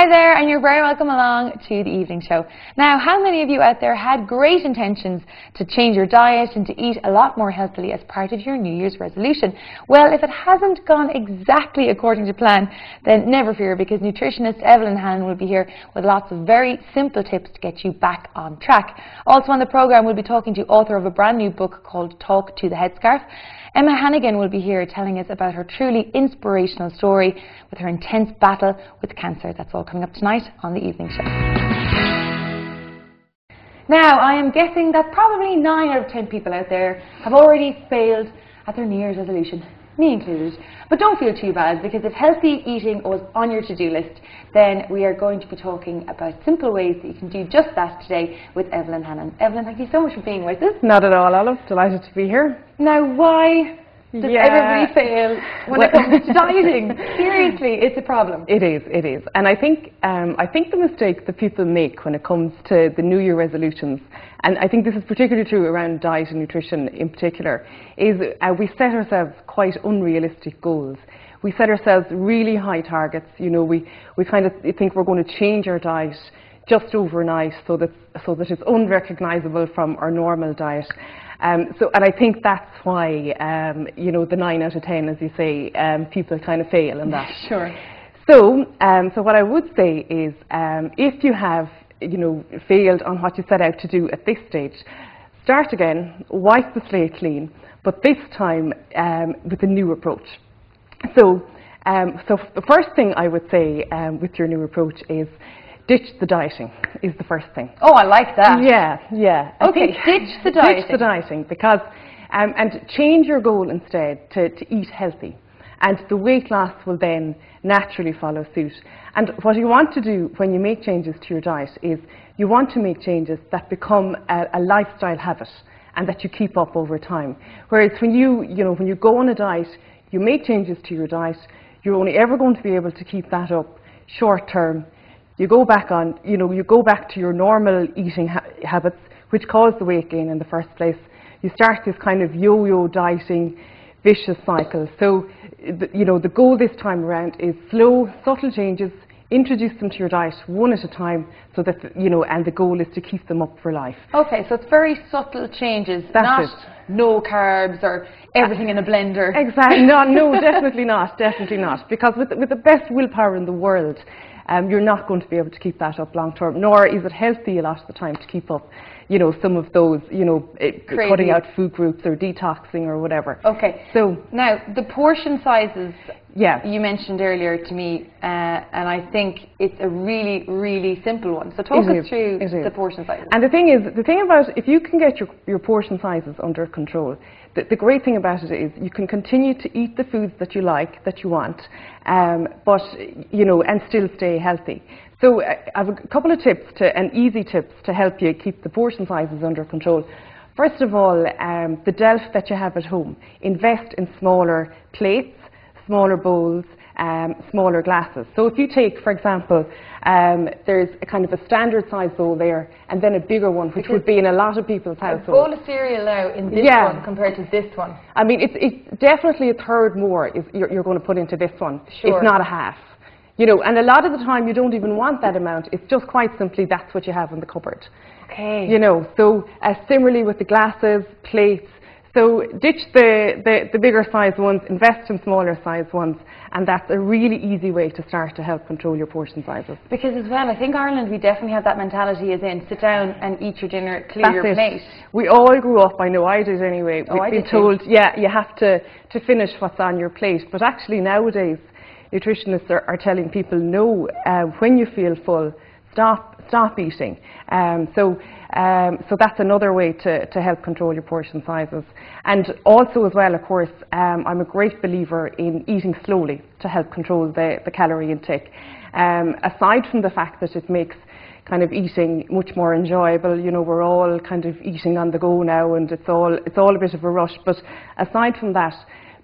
Hi there, and you're very welcome along to the evening show. Now, how many of you out there had great intentions to change your diet and to eat a lot more healthily as part of your New Year's resolution? Well, if it hasn't gone exactly according to plan, then never fear, because nutritionist Evelyn Hannon will be here with lots of very simple tips to get you back on track. Also on the programme, we'll be talking to author of a brand new book called Talk to the Headscarf. Emma Hannigan will be here telling us about her truly inspirational story with her intense battle with cancer. That's all coming up tonight on the evening show. Now, I am guessing that probably 9 out of 10 people out there have already failed at their New Year's resolution, me included. But don't feel too bad, because if healthy eating was on your to-do list, then we are going to be talking about simple ways that you can do just that today with Evelyn Hannon. Evelyn, thank you so much for being with us. Not at all, Olive. Delighted to be here. Now, why does everybody fail when it comes to dieting? Seriously, it's a problem. It is. And I think the mistake that people make when it comes to the New Year resolutions, and I think this is particularly true around diet and nutrition in particular, is we set ourselves quite unrealistic goals. We set ourselves really high targets. You know, we kind of think we're going to change our diet just overnight so that it's unrecognisable from our normal diet. And I think that's why, you know, the 9 out of 10, as you say, people kind of fail in that. Sure. So what I would say is, if you have, you know, failed on what you set out to do at this stage, start again, wipe the slate clean, but this time with a new approach. So the first thing I would say with your new approach is ditch the dieting is the first thing. Oh, I like that. Yeah. Okay, ditch the dieting. Ditch the dieting, because, and change your goal instead to eat healthy. And the weight loss will then naturally follow suit. And what you want to do when you make changes to your diet is you want to make changes that become a lifestyle habit and that you keep up over time. Whereas when you go on a diet, you make changes to your diet, you're only ever going to be able to keep that up short term. You go back to your normal eating habits, which cause the weight gain in the first place. You start this kind of yo-yo dieting vicious cycle. So, the goal this time around is slow, subtle changes. Introduce them to your diet one at a time, so that, and the goal is to keep them up for life. Okay, so it's very subtle changes, That's it. No carbs or everything in a blender. Exactly. No, definitely not. Because with the best willpower in the world, you're not going to be able to keep that up long term, nor is it healthy a lot of the time to keep up, some of those, cutting out food groups or detoxing or whatever. Okay. So now the portion sizes. Yeah. You mentioned earlier to me, and I think it's a really, really simple one. So talk us through the portion sizes. And the thing about if you can get your portion sizes under control, the great thing about it is you can continue to eat the foods that you like, that you want, but and still stay healthy. So I have a couple of tips easy tips to help you keep the portion sizes under control. First of all, the delf that you have at home, invest in smaller plates, smaller bowls, smaller glasses. So if you take, for example, there's a kind of a standard size bowl there, and then a bigger one, which would be in a lot of people's households. A bowl of cereal now in this one compared to this one. I mean, it's definitely a third more you're going to put into this one. Sure. It's not a half. And a lot of the time you don't even want that amount. It's just quite simply that's what you have in the cupboard. Okay. So similarly with the glasses, plates. So ditch the bigger size ones, invest in smaller size ones, and that's a really easy way to start to help control your portion sizes. Because as well, I think Ireland, we definitely have that mentality as in, sit down and eat your dinner, clear your plate. We all grew up, I know I did anyway, we've been told, you have to finish what's on your plate. But actually nowadays, nutritionists are telling people, no, when you feel full, stop eating. So that's another way to help control your portion sizes. And also as well, of course, I'm a great believer in eating slowly to help control the calorie intake. Aside from the fact that it makes kind of eating much more enjoyable, we're all kind of eating on the go now, and it's all a bit of a rush. But aside from that,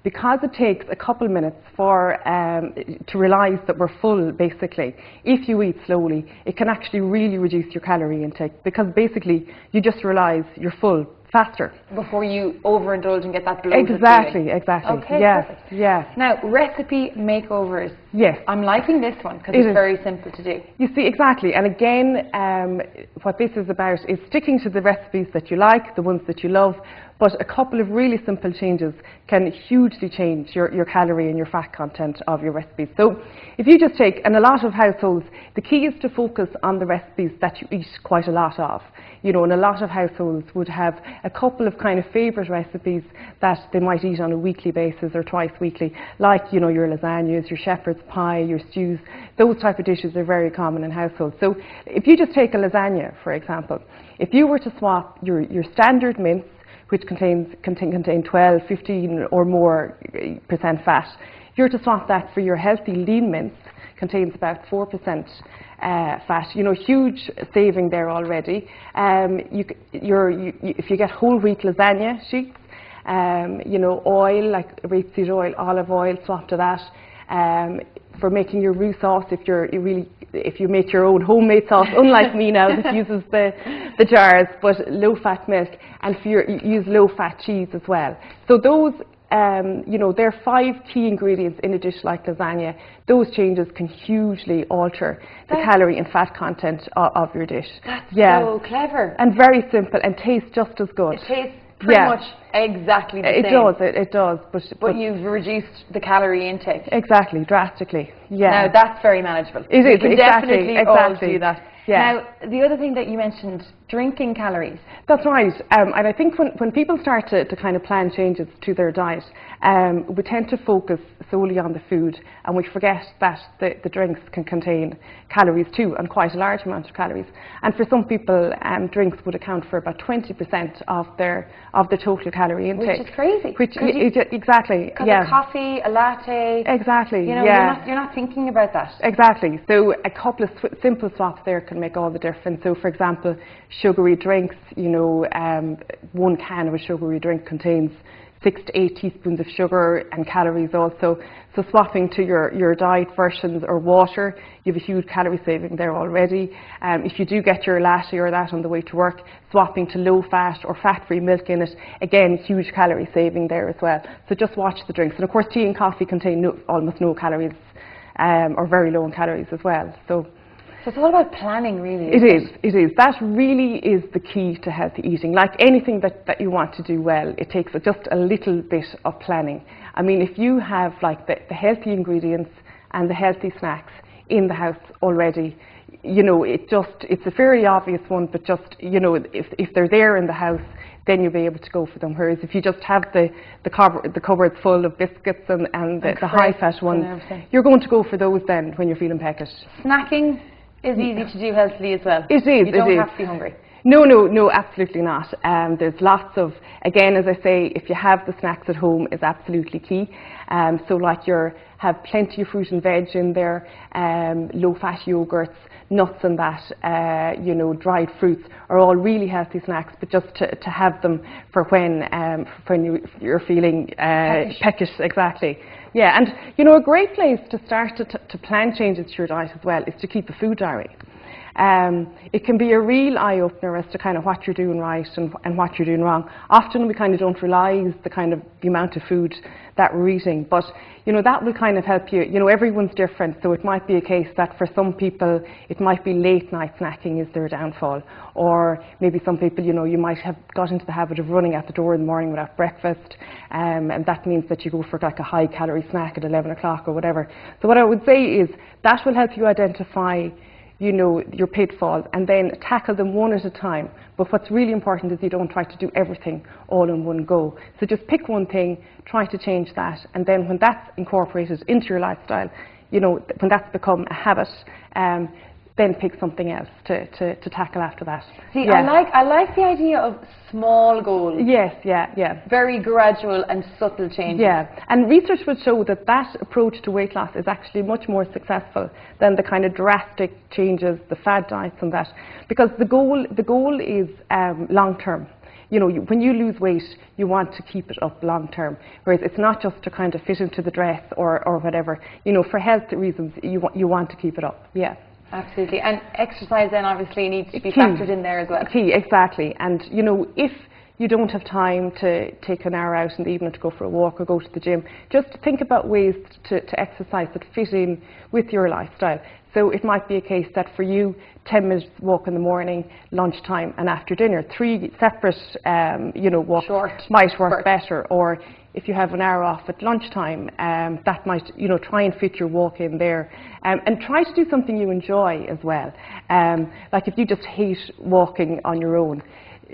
because it takes a couple of minutes to realise that we're full, basically, if you eat slowly, it can actually really reduce your calorie intake, because basically you just realise you're full faster. Before you overindulge and get that bloated Exactly, feeling. exactly. Okay, Yeah, perfect. yeah. Now, recipe makeovers. Yes. I'm liking this one because It it's is. very simple to do. You see, exactly. And again, what this is about is sticking to the recipes that you like, the ones that you love, but a couple of really simple changes can hugely change your calorie and your fat content of your recipes. So if you just take, and a lot of households, the key is to focus on the recipes that you eat quite a lot of. You know, and a lot of households would have a couple of kind of favourite recipes that they might eat on a weekly basis or twice weekly, like, you know, your lasagnas, your shepherd's pie, your stews. Those type of dishes are very common in households. So if you just take a lasagna, for example, if you were to swap your standard mince, which contain 12, 15 or more % fat, if you were to swap that for your healthy lean mince, contains about 4% fat. You know, huge saving there already. If you get whole wheat lasagna sheets, you know, oil like rapeseed oil, olive oil, swap to that. For making your roux sauce, if you make your own homemade sauce, unlike me now that uses the jars, but low-fat milk, and use low-fat cheese as well. So those, you know, there are 5 key ingredients in a dish like lasagna. Those changes can hugely alter the calorie and fat content of your dish. That's so clever. And very simple and tastes just as good. It tastes pretty much exactly the same. It does. But you've reduced the calorie intake. Exactly, drastically. Yeah. Now that's very manageable. It is, we can definitely all do that. Yeah. Now, the other thing that you mentioned, drinking calories. That's right. And I think when people start to kind of plan changes to their diet, we tend to focus solely on the food, and we forget that the drinks can contain calories too, and quite a large amount of calories. And for some people, drinks would account for about 20% of the total calorie intake. Which is crazy. Exactly. Because yeah. a coffee, a latte. Exactly. You know, yeah. you're not thinking about that. Exactly. So a couple of simple swaps there can make all the difference. So, for example, sugary drinks. You know, 1 can of a sugary drink contains 6 to 8 teaspoons of sugar and calories also. So swapping to your diet versions or water, you have a huge calorie saving there already. If you do get your latte or that on the way to work, swapping to low fat or fat-free milk in it, again, huge calorie saving there as well. So just watch the drinks. And of course, tea and coffee contain almost no calories or very low in calories as well. So it's all about planning, really. It is. That really is the key to healthy eating. Like anything that you want to do well, it takes just a little bit of planning. I mean, if you have like the healthy ingredients and the healthy snacks in the house already, you know, it's a fairly obvious one, but just, you know, if they're there in the house, then you'll be able to go for them. Whereas if you just have the cupboards full of biscuits and the high-fat ones, you're going to go for those then when you're feeling peckish. Snacking is easy to do healthily as well. It is. You don't have to be hungry. No, absolutely not. There's lots of, again, as I say, if you have the snacks at home is absolutely key. So like have plenty of fruit and veg in there, low-fat yogurts, nuts and that, you know, dried fruits are all really healthy snacks, but just to have them for when you're feeling peckish, exactly. Yeah, and you know, a great place to start to plan changes to your diet as well is to keep a food diary. It can be a real eye-opener as to kind of what you're doing right and what you're doing wrong. Often we kind of don't realise the amount of food that we're eating, but you know, that will kind of help you. You know, everyone's different, so it might be a case that for some people it might be late night snacking is their downfall, or maybe some people, you know, you might have got into the habit of running out the door in the morning without breakfast, and that means that you go for like a high calorie snack at 11 o'clock or whatever. So what I would say is that will help you identify, you know, your pitfalls and then tackle them one at a time. But what's really important is you don't try to do everything all in one go. So just pick one thing, try to change that, and then when that's incorporated into your lifestyle, you know, when that's become a habit, then pick something else to tackle after that. See, yeah. I like the idea of small goals. Yes, yeah. Very gradual and subtle changes. Yeah, and research would show that approach to weight loss is actually much more successful than the kind of drastic changes, the fad diets and that, because the goal is long term. You know, when you lose weight, you want to keep it up long term, whereas it's not just to kind of fit into the dress or whatever. You know, for health reasons, you want to keep it up. Yeah. Absolutely, and exercise then obviously needs to be factored in there as well. Key, exactly. And you know, if you don't have time to take an hour out in the evening to go for a walk or go to the gym, just think about ways to exercise that fit in with your lifestyle. So it might be a case that for you, 10 minutes walk in the morning, lunchtime and after dinner. 3 separate walks might work better. Or if you have an hour off at lunchtime, that might, try and fit your walk in there. And try to do something you enjoy as well. Like if you just hate walking on your own,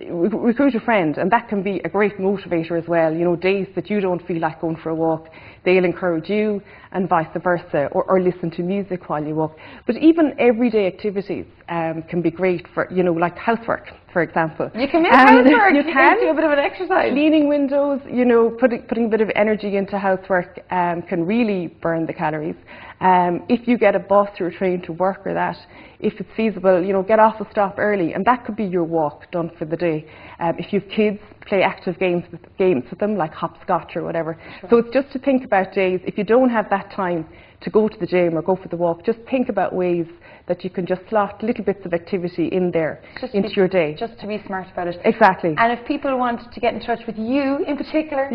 recruit a friend, and that can be a great motivator as well. Days that you don't feel like going for a walk, they'll encourage you, and vice versa, or listen to music while you walk. But even everyday activities can be great for, like housework, for example. You can make housework. You can do a bit of an exercise. Cleaning windows, putting a bit of energy into housework can really burn the calories. If you get a bus or a train to work or that, if it's feasible, get off a stop early, and that could be your walk done for the day. If you have kids, play active games with them, like hopscotch or whatever. Sure. So it's just to think about days, if you don't have that time to go to the gym or go for the walk, just think about ways that you can just slot little bits of activity in there into your day. Just to be smart about it. Exactly. And if people want to get in touch with you in particular?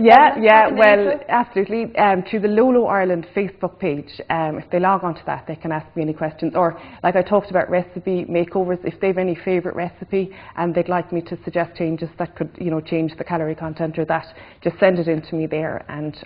Absolutely. Through the Lolo Ireland Facebook page, if they log on to that, they can ask me any questions. Or, like I talked about recipe makeovers, if they have any favourite recipe and they'd like me to suggest changes that could, change the calorie content or that, just send it in to me there, and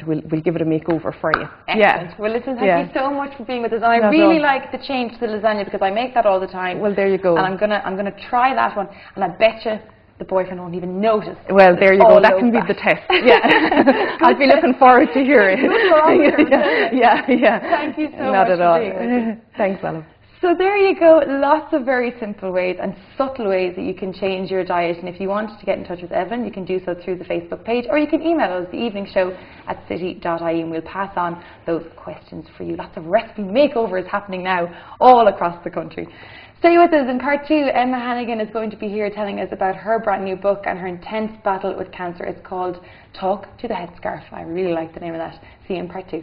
we'll give it a makeover for you. Excellent. Yeah. Well, listen, thank you so much for being with us. And I really like the change to the lasagna, because I make that all the time. Well, there you go. And I'm gonna try that one, and I bet you the boyfriend won't even notice. Well, there you go. That can be the test. Yeah. I'll be looking forward to hearing it. Yeah. Thank you so much for being with us. Thanks, Ella. So there you go, lots of very simple ways and subtle ways that you can change your diet. And if you wanted to get in touch with Evelyn, you can do so through the Facebook page, or you can email us, theeveningshow@city.ie, and we'll pass on those questions for you. Lots of recipe makeovers happening now all across the country. Stay with us. In part 2, Emma Hannigan is going to be here telling us about her brand new book and her intense battle with cancer. It's called Talk to the Headscarf. I really like the name of that. See you in part 2.